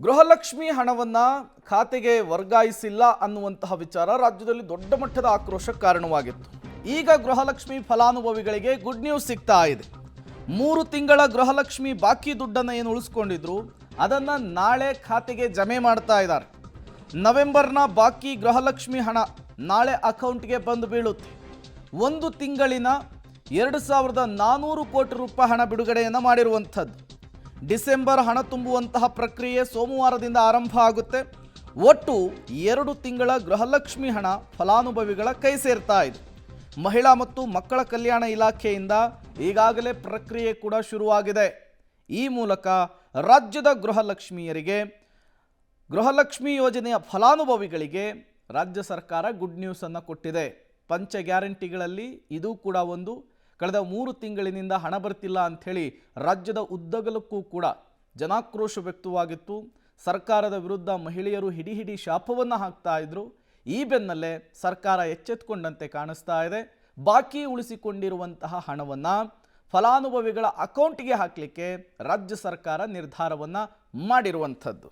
ಗೃಹಲಕ್ಷ್ಮಿ ಹಣವನ್ನ ಖಾತೆಗೆ ವರ್ಗಾಯಿಸಿಲ್ಲ ಅನ್ನುವಂತಹ ವಿಚಾರ ರಾಜ್ಯದಲ್ಲಿ ದೊಡ್ಡ ಮಟ್ಟದ ಆಕ್ರೋಶಕ್ಕೆ ಕಾರಣವಾಗಿತ್ತು. ಈಗ ಗೃಹಲಕ್ಷ್ಮಿ ಫಲಾನುಭವಿಗಳಿಗೆ ಗುಡ್ ನ್ಯೂಸ್ ಸಿಗ್ತಾ ಇದೆ. 3 ತಿಂಗಳ ಗೃಹಲಕ್ಷ್ಮಿ ಬಾಕಿ ದುಡ್ಡನ್ನು ಏನು ಉಳಿಸ್ಕೊಂಡಿದ್ರು ಅದನ್ನು ನಾಳೆ ಖಾತೆಗೆ ಜಮೆ ಮಾಡ್ತಾ ಇದ್ದಾರೆ. ನವೆಂಬರ್ನ ಬಾಕಿ ಗೃಹಲಕ್ಷ್ಮಿ ಹಣ ನಾಳೆ ಅಕೌಂಟ್ಗೆ ಬಂದು ಬೀಳುತ್ತೆ. 1 ತಿಂಗಳಿನ 2400 ಕೋಟಿ ರೂಪಾಯಿ ಹಣ ಬಿಡುಗಡೆಯನ್ನು ಮಾಡಿರುವಂಥದ್ದು. ಡಿಸೆಂಬರ್ ಹಣ ತುಂಬುವಂತಹ ಪ್ರಕ್ರಿಯೆ ಸೋಮವಾರದಿಂದ ಆರಂಭ ಆಗುತ್ತೆ. ಒಟ್ಟು 2 ತಿಂಗಳ ಗೃಹಲಕ್ಷ್ಮಿ ಹಣ ಫಲಾನುಭವಿಗಳ ಕೈ ಸೇರ್ತಾ ಇದೆ. ಮಹಿಳಾ ಮತ್ತು ಮಕ್ಕಳ ಕಲ್ಯಾಣ ಇಲಾಖೆಯಿಂದ ಈಗಾಗಲೇ ಪ್ರಕ್ರಿಯೆ ಕೂಡ ಶುರುವಾಗಿದೆ. ಈ ಮೂಲಕ ರಾಜ್ಯದ ಗೃಹಲಕ್ಷ್ಮಿ ಯೋಜನೆಯ ಫಲಾನುಭವಿಗಳಿಗೆ ರಾಜ್ಯ ಸರ್ಕಾರ ಗುಡ್ ನ್ಯೂಸ್ ಅನ್ನು ಕೊಟ್ಟಿದೆ. ಪಂಚ ಗ್ಯಾರಂಟಿಗಳಲ್ಲಿ ಇದು ಕೂಡ ಒಂದು. ಕಳೆದ 3 ತಿಂಗಳಿನಿಂದ ಹಣ ಬರ್ತಿಲ್ಲ ಅಂಥೇಳಿ ರಾಜ್ಯದ ಉದ್ದಗಲಕ್ಕೂ ಕೂಡ ಜನಾಕ್ರೋಶ ವ್ಯಕ್ತವಾಗಿತ್ತು. ಸರ್ಕಾರದ ವಿರುದ್ಧ ಮಹಿಳೆಯರು ಹಿಡಿ ಶಾಪವನ್ನು ಹಾಕ್ತಾ ಇದ್ರು. ಈ ಬೆನ್ನಲ್ಲೇ ಸರ್ಕಾರ ಎಚ್ಚೆತ್ತುಕೊಂಡಂತೆ ಕಾಣಿಸ್ತಾ ಇದೆ. ಬಾಕಿ ಉಳಿಸಿಕೊಂಡಿರುವಂತಹ ಹಣವನ್ನು ಫಲಾನುಭವಿಗಳ ಅಕೌಂಟಿಗೆ ಹಾಕಲಿಕ್ಕೆ ರಾಜ್ಯ ಸರ್ಕಾರ ನಿರ್ಧಾರವನ್ನು ಮಾಡಿರುವಂಥದ್ದು.